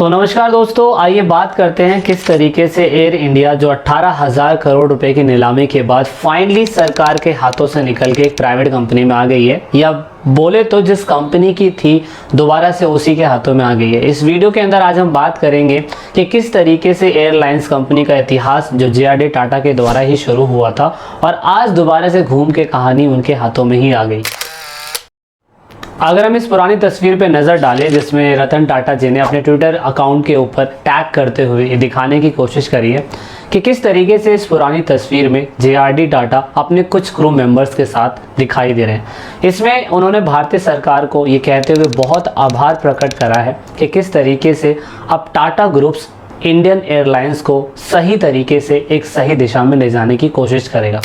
तो नमस्कार दोस्तों, आइए बात करते हैं किस तरीके से एयर इंडिया जो 18,000 करोड़ रुपए की नीलामी के बाद फाइनली सरकार के हाथों से निकल के एक प्राइवेट कंपनी में आ गई है, या बोले तो जिस कंपनी की थी दोबारा से उसी के हाथों में आ गई है। इस वीडियो के अंदर आज हम बात करेंगे कि किस तरीके से एयरलाइंस कंपनी का इतिहास जो जे.आर.डी. टाटा के द्वारा ही शुरू हुआ था और आज दोबारा से घूम के कहानी उनके हाथों में ही आ गई। अगर हम इस पुरानी तस्वीर पे नज़र डालें जिसमें रतन टाटा जी ने अपने ट्विटर अकाउंट के ऊपर टैग करते हुए ये दिखाने की कोशिश करी है कि किस तरीके से इस पुरानी तस्वीर में जे.आर.डी. टाटा अपने कुछ क्रू मेंबर्स के साथ दिखाई दे रहे हैं। इसमें उन्होंने भारतीय सरकार को ये कहते हुए बहुत आभार प्रकट करा है कि किस तरीके से अब टाटा ग्रुप्स इंडियन एयरलाइंस को सही तरीके से एक सही दिशा में ले जाने की कोशिश करेगा।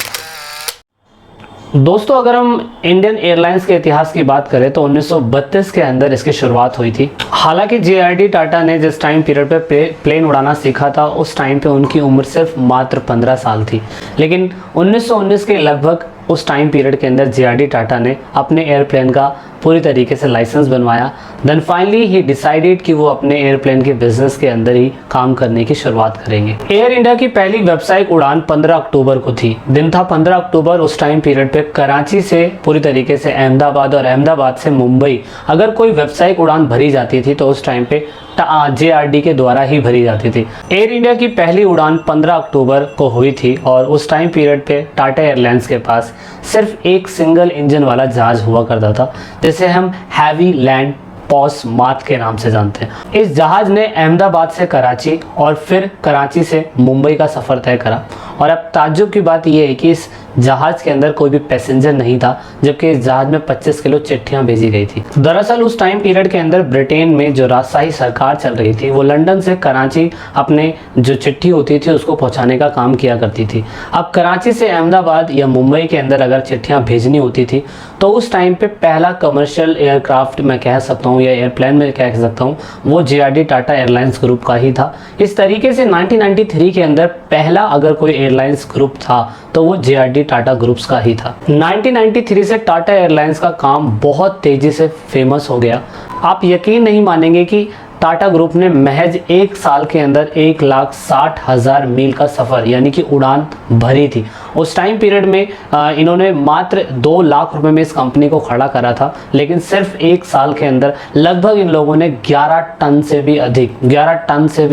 दोस्तों, अगर हम इंडियन एयरलाइंस के इतिहास की बात करें तो 1932 के अंदर इसकी शुरुआत हुई थी। हालांकि जे.आर.डी. टाटा ने जिस टाइम पीरियड पे प्लेन उड़ाना सीखा था उस टाइम पे उनकी उम्र सिर्फ मात्र 15 साल थी, लेकिन 1919 के लगभग उस टाइम पीरियड के अंदर जे.आर.डी. टाटा ने अपने एयरप्लेन का पूरी तरीके से लाइसेंस बनवाया। देन फाइनली ही डिसाइडेड कि वो अपने एयरप्लेन के बिजनेस के अंदर ही काम करने की शुरुआत करेंगे। एयर इंडिया की पहली व्यावसायिक उड़ान 15 अक्टूबर को थी। दिन था 15 अक्टूबर। उस टाइम पीरियड पे कराची से पूरी तरीके से अहमदाबाद और अहमदाबाद से मुंबई अगर कोई व्यावसायिक उड़ान भरी जाती थी तो उस टाइम पे जे.आर.डी. के द्वारा ही भरी जाती थी। एयर इंडिया की पहली उड़ान 15 अक्टूबर को हुई थी और उस टाइम पीरियड पे टाटा एयरलाइंस के पास सिर्फ एक सिंगल इंजन वाला जहाज हुआ करता था जिसे हम हैवी लैंड पॉस मात के नाम से जानते हैं। इस जहाज ने अहमदाबाद से कराची और फिर कराची से मुंबई का सफ़र तय करा। और अब ताज्जुब की बात यह है कि इस जहाज के अंदर कोई भी पैसेंजर नहीं था, जबकि इस जहाज में 25 किलो चिट्ठियां भेजी गई थी। दरअसल उस टाइम पीरियड के अंदर ब्रिटेन में जो राजशाही सरकार चल रही थी वो लंदन से कराची अपने जो चिट्ठी होती थी उसको पहुंचाने का काम किया करती थी। अब कराची से अहमदाबाद या मुंबई के अंदर अगर चिट्ठियां भेजनी होती थी तो उस टाइम पे पहला कमर्शियल एयरक्राफ्ट मैं कह सकता हूँ या एयरप्लेन में कह सकता हूँ वो जे.आर.डी. टाटा एयरलाइंस ग्रुप का ही था। इस तरीके से 1993 के अंदर पहला अगर कोई एयरलाइंस ग्रुप था तो वो जे.आर.डी. टाटा ग्रुप्स का ही था। 1993 से टाटा एयरलाइंस का काम बहुत तेजी से फेमस हो गया। आप यकीन नहीं मानेंगे कि टाटा ग्रुप ने महज एक साल के अंदर 1,60,000 मील का सफ़र यानी कि उड़ान भरी थी। उस टाइम पीरियड में इन्होंने मात्र 2 लाख रुपए में इस कंपनी को खड़ा करा था, लेकिन सिर्फ एक साल के अंदर लगभग इन लोगों ने 11 टन से भी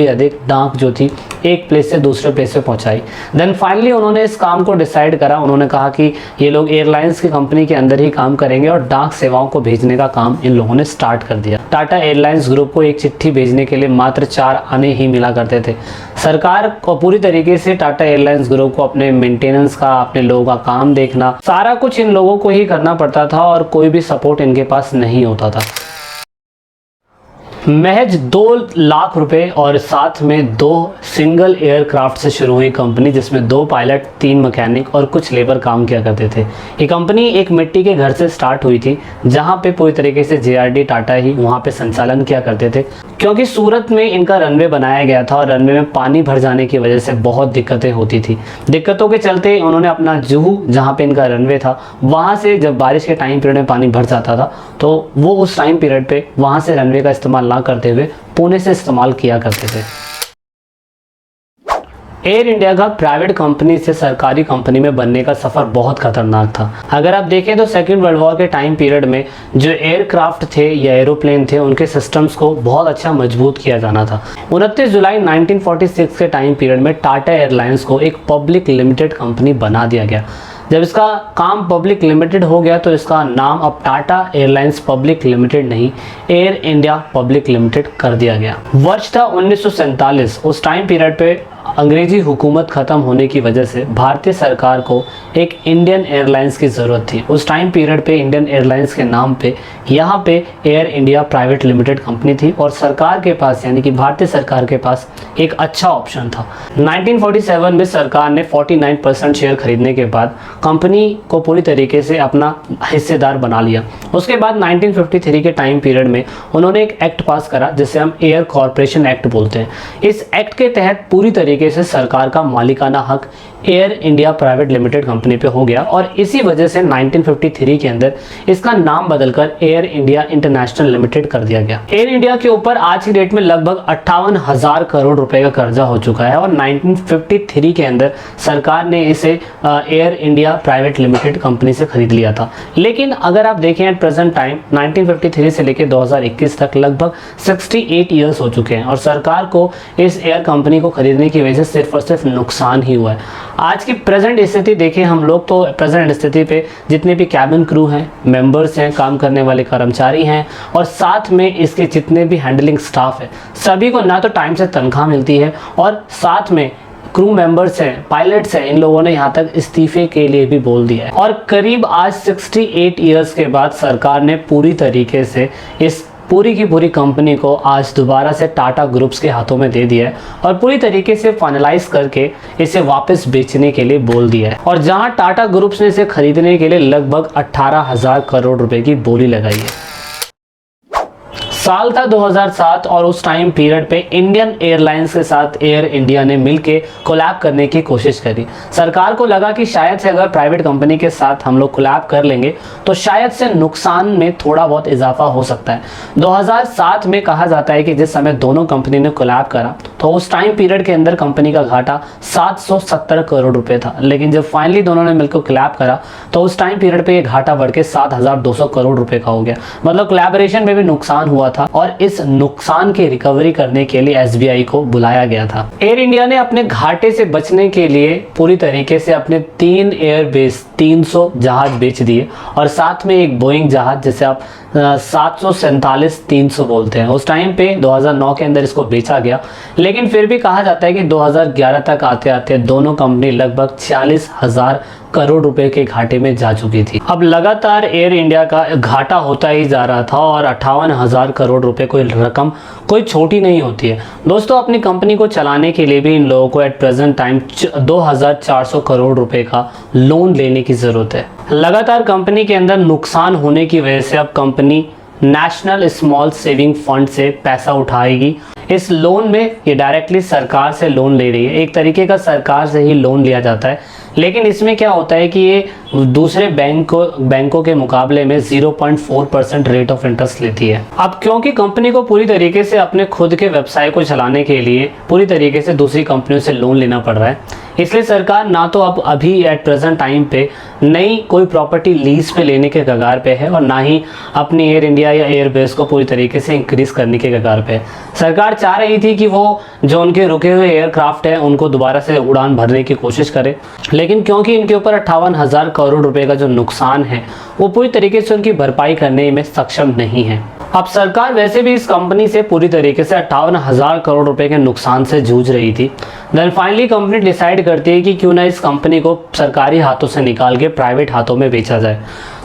अधिक डाक जो थी एक प्लेस से दूसरे प्लेस पे पहुंचाई। देन फाइनली उन्होंने इस काम को डिसाइड करा। उन्होंने कहा कि ये लोग एयरलाइंस की कंपनी के अंदर ही काम करेंगे और डाक सेवाओं को भेजने का काम इन लोगों ने स्टार्ट कर दिया। टाटा एयरलाइंस ग्रुप को एक चिट्ठी भेजने के लिए मात्र 4 आने ही मिला करते थे। सरकार को पूरी तरीके से टाटा एयरलाइंस ग्रुप को अपने मेंटेनेंस का, अपने लोगों का काम देखना, सारा कुछ इन लोगों को ही करना पड़ता था और कोई भी सपोर्ट इनके पास नहीं होता था। महज 2 लाख रुपए और साथ में 2 सिंगल एयरक्राफ्ट से शुरू हुई कंपनी, जिसमें 2 पायलट, 3 मैकेनिक और कुछ लेबर काम किया करते थे। ये कंपनी एक मिट्टी के घर से स्टार्ट हुई थी जहां पे पूरी तरीके से जे.आर.डी. टाटा ही वहां पे संचालन किया करते थे, क्योंकि सूरत में इनका रनवे बनाया गया था और रनवे में पानी भर जाने की वजह से बहुत दिक्कतें होती थी। दिक्कतों के चलते उन्होंने अपना जुहू जहाँ पे इनका रनवे था वहाँ से जब बारिश के टाइम पीरियड में पानी भर जाता था तो वो उस टाइम पीरियड पे वहाँ से रनवे का इस्तेमाल ना करते हुए पुणे से इस्तेमाल किया करते थे। एयर इंडिया का प्राइवेट कंपनी से सरकारी कंपनी में बनने का सफ़र बहुत खतरनाक था। अगर आप देखें तो सेकेंड वर्ल्ड वॉर के टाइम पीरियड में जो एयरक्राफ्ट थे या एरोप्लेन थे उनके सिस्टम्स को बहुत अच्छा मजबूत किया जाना था। 29 जुलाई 1946 के टाइम पीरियड में टाटा एयरलाइंस को एक पब्लिक लिमिटेड कंपनी बना दिया गया। जब इसका काम पब्लिक लिमिटेड हो गया तो इसका नाम अब टाटा एयरलाइंस पब्लिक लिमिटेड नहीं, एयर इंडिया पब्लिक लिमिटेड कर दिया गया। वर्ष था 1947। उस टाइम पीरियड पे अंग्रेजी हुकूमत ख़त्म होने की वजह से भारतीय सरकार को एक इंडियन एयरलाइंस की ज़रूरत थी। उस टाइम पीरियड पे इंडियन एयरलाइंस के नाम पे यहाँ पे air India private limited company थी और सरकार के पास यानी कि भारतीय सरकार के पास एक अच्छा ऑप्शन था। 1947 में सरकार ने 49% शेयर खरीदने के बाद कंपनी को पूरी तरीके से अपना हिस्सेदार बना लिया। उसके बाद 1953 के टाइम पीरियड में उन्होंने एक एक्ट पास करा जिसे हम एयर कॉरपोरेशन एक्ट बोलते हैं। इस एक्ट के तहत पूरी तरीके से सरकार का मालिकाना हक air India private limited company पे हो गया और इसी वजह से 1953 के अंदर इसका नाम बदलकर एयर इंडिया इंटरनेशनल लिमिटेड कर दिया गया। एयर इंडिया के ऊपर आज की डेट में लगभग 58,000 करोड़ रुपए का कर्जा हो चुका है और 1953 के अंदर सरकार ने इसे air India private limited company से खरीद लिया था। लेकिन अगर आप देखें एट प्रेजेंट टाइम 1953 से लेकर 2021 तक लगभग 68 ईयर्स हो चुके हैं और सरकार को इस एयर कंपनी को खरीदने की वजह से सिर्फ और सिर्फ नुकसान ही हुआ है। आज की प्रेजेंट स्थिति देखें हम लोग तो प्रेजेंट स्थिति पे जितने भी कैबिन क्रू हैं, मेंबर्स हैं, काम करने वाले कर्मचारी हैं और साथ में इसके जितने भी हैंडलिंग स्टाफ है, सभी को ना तो टाइम से तनख्वाह मिलती है और साथ में क्रू मेंबर्स हैं, पायलट्स हैं, इन लोगों ने यहाँ तक इस्तीफे के लिए भी बोल दिया है। और करीब आज 68 ईयर्स के बाद सरकार ने पूरी तरीके से इस पूरी की पूरी कंपनी को आज दोबारा से टाटा ग्रुप्स के हाथों में दे दिया है और पूरी तरीके से फाइनलाइज करके इसे वापस बेचने के लिए बोल दिया है। और जहां टाटा ग्रुप्स ने इसे खरीदने के लिए लगभग 18,000 करोड़ रुपए की बोली लगाई है। साल था 2007 और उस टाइम पीरियड पे इंडियन एयरलाइंस के साथ एयर इंडिया ने मिलके कोलैब करने की कोशिश करी। सरकार को लगा कि शायद से अगर प्राइवेट कंपनी के साथ हम लोग कोलैब कर लेंगे तो शायद से नुकसान में थोड़ा बहुत इजाफा हो सकता है। 2007 में कहा जाता है कि जिस समय दोनों कंपनी ने कोलैब करा तो उस टाइम पीरियड के अंदर कंपनी का घाटा 770 करोड़ रुपए था, लेकिन जब फाइनली दोनों ने मिलकर कोलैब करा तो उस टाइम पीरियड पे ये घाटा बढ़ के 7,200 करोड़ रुपए का हो गया। मतलब कोलैबोरेशन में भी नुकसान हुआ था और इस नुकसान की रिकवरी करने के लिए एसबीआई को बुलाया गया था। एयर इंडिया ने अपने घाटे से बचने के लिए पूरी तरीके से अपने 3 एयरबेस 300 जहाज बेच दिए और साथ में एक बोइंग जहाज जिसे आप 747-300 बोलते हैं, उस टाइम पे 2009 के अंदर इसको बेचा गया। लेकिन फिर भी कहा जाता है कि 2011 तक आते आते दोनों कंपनी लगभग 40,000 करोड़ रुपए के घाटे में जा चुकी थी। अब लगातार एयर इंडिया का घाटा होता ही जा रहा था और 58,000 करोड़ रुपए कोई रकम कोई छोटी नहीं होती है। दोस्तों, अपनी कंपनी को चलाने के लिए भी इन लोगों को एट प्रेजेंट टाइम 2,400 करोड़ रुपए का लोन लेने की जरूरत है। लगातार कंपनी के अंदर नुकसान होने की वजह से अब company national small saving fund से पैसा उठाएगी। इस लोन में ये डायरेक्टली सरकार से लोन ले रही है, एक तरीके का सरकार से ही लोन लिया जाता है। लेकिन इसमें क्या होता है कि ये दूसरे बैंकों के मुकाबले में 0.4% रेट ऑफ इंटरेस्ट लेती है। अब क्योंकि कंपनी को पूरी तरीके से अपने खुद के व्यवसाय को चलाने के लिए पूरी तरीके से दूसरी कंपनियों से लोन लेना पड़ रहा है, इसलिए सरकार ना तो अब अभी एट प्रेजेंट टाइम पे नई कोई प्रॉपर्टी लीज पे लेने के कगार पे है और ना ही अपनी एयर इंडिया या एयरबेस को पूरी तरीके से इंक्रीज करने के कगार पे है। सरकार चाह रही थी कि वो जो उनके रुके हुए एयरक्राफ्ट है उनको दोबारा से उड़ान भरने की कोशिश करे, लेकिन क्योंकि इनके ऊपर 58,000 करोड़ रुपए का जो नुकसान है वो पूरी तरीके से उनकी भरपाई करने में सक्षम नहीं है। अब सरकार वैसे भी इस कंपनी से पूरी तरीके से 58,000 करोड़ रुपए के नुकसान से जूझ रही थी। देन फाइनली कंपनी डिसाइड करती है कि क्यों ना इस कंपनी को सरकारी हाथों से निकाल के प्राइवेट हाथों में बेचा जाए।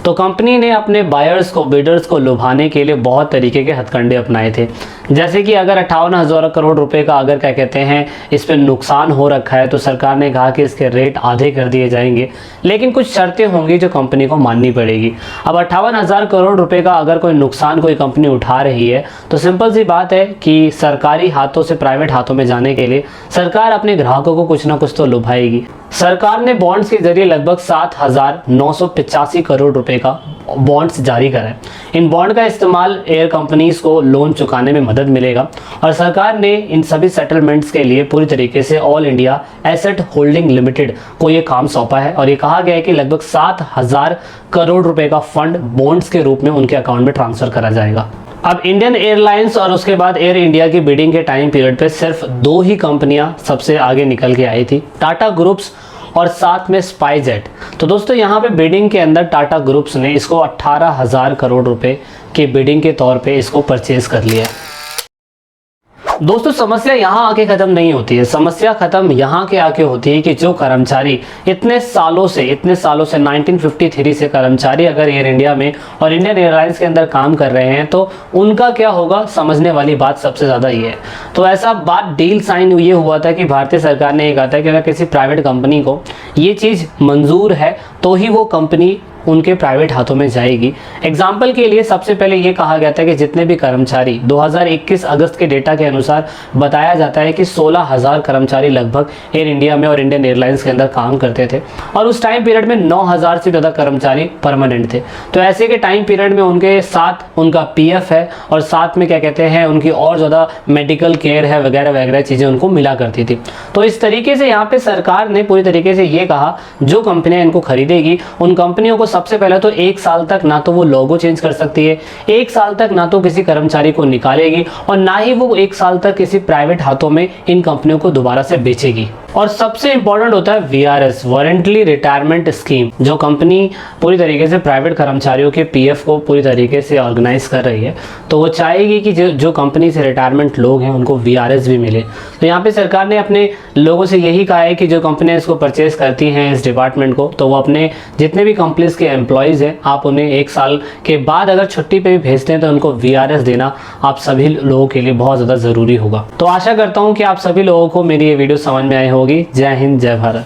तो कंपनी ने अपने बायर्स को, बिडर्स को लुभाने के लिए बहुत तरीके के हथकंडे अपनाए थे। जैसे कि अगर 58,000 करोड़ रुपए का अगर क्या कहते हैं इस पर नुकसान हो रखा है तो सरकार ने कहा कि इसके रेट आधे कर दिए जाएंगे, लेकिन कुछ शर्तें होंगी जो कंपनी को माननी पड़ेगी। अब 58,000 करोड़ रुपए का अगर कोई नुकसान कोई कंपनी उठा रही है तो सिंपल सी बात है कि सरकारी हाथों से प्राइवेट हाथों में जाने के लिए सरकार अपने ग्राहकों को कुछ ना कुछ तो लुभाएगी। सरकार ने बॉन्ड्स के जरिए लगभग 7,985 करोड़ रुपए का बॉन्ड्स जारी करा है। इन बॉन्ड का इस्तेमाल एयर कंपनीज को लोन चुकाने में मदद मिलेगा और सरकार ने इन सभी सेटलमेंट्स के लिए पूरी तरीके से all India asset holding limited को ये काम सौंपा है और ये कहा गया है कि लगभग 7,000 करोड़ रुपए का फंड बॉन्ड्स के रूप में उनके अकाउंट में ट्रांसफर करा जाएगा। अब इंडियन एयरलाइंस और उसके बाद एयर इंडिया की बिडिंग के टाइम पीरियड पे सिर्फ 2 ही कंपनियां सबसे आगे निकल के आई थी, टाटा ग्रुप्स और साथ में स्पाइसजेट। तो दोस्तों यहाँ पे बिडिंग के अंदर टाटा ग्रुप्स ने इसको 18,000 करोड़ रुपए के बिडिंग के तौर पे इसको परचेज कर लिया। दोस्तों समस्या यहाँ आके खत्म नहीं होती है, समस्या खत्म यहाँ के आके होती है कि जो कर्मचारी इतने सालों से 1953 से कर्मचारी अगर एयर इंडिया में और इंडियन एयरलाइंस के अंदर काम कर रहे हैं तो उनका क्या होगा, समझने वाली बात सबसे ज़्यादा ये है। तो ऐसा बात डील साइन ये हुआ था कि भारतीय सरकार ने ये कहा था कि अगर किसी प्राइवेट कंपनी को ये चीज़ मंजूर है तो ही वो कंपनी उनके प्राइवेट हाथों में जाएगी। एग्जाम्पल के लिए सबसे पहले ये कहा गया था कि जितने भी कर्मचारी 2021 अगस्त के डेटा के अनुसार बताया जाता है कि 16,000 कर्मचारी लगभग एयर इंडिया में और इंडियन एयरलाइंस के अंदर काम करते थे और उस टाइम पीरियड में 9,000 से ज़्यादा कर्मचारी परमानेंट थे। तो ऐसे के टाइम पीरियड में उनके साथ उनका पीएफ है और साथ में क्या कहते हैं उनकी और ज़्यादा मेडिकल केयर है वगैरह वगैरह चीज़ें उनको मिला करती थी। तो इस तरीके से यहाँ पे सरकार ने पूरी तरीके से ये कहा जो कंपनियां इनको खरीदेगी उन कंपनियों को सबसे पहले तो 1 साल तक ना तो वो लोगो चेंज कर सकती है, 1 साल तक ना तो किसी कर्मचारी को निकालेगी और ना ही वो 1 साल तक किसी प्राइवेट हाथों में इन कंपनियों को दोबारा से बेचेगी। और सबसे इंपॉर्टेंट होता है वीआरएस, वारंटली रिटायरमेंट स्कीम। जो कंपनी पूरी तरीके से प्राइवेट कर्मचारियों के पीएफ को पूरी तरीके से ऑर्गेनाइज कर रही है तो वो चाहेगी कि जो कंपनी से रिटायरमेंट लोग हैं उनको वीआरएस भी मिले। तो यहाँ पे सरकार ने अपने लोगों से यही कहा है कि जो कंपनियां इसको परचेज करती हैं इस डिपार्टमेंट को तो वो अपने जितने भी कंपनीज के एम्प्लॉयज़ हैं आप उन्हें 1 साल के बाद अगर छुट्टी पे भी भेजते हैं तो उनको वीआरएस देना आप सभी लोगों के लिए बहुत ज़्यादा ज़रूरी होगा। तो आशा करता हूँ कि आप सभी लोगों को मेरी ये वीडियो समझ में आई होगी। जय हिंद, जय भारत।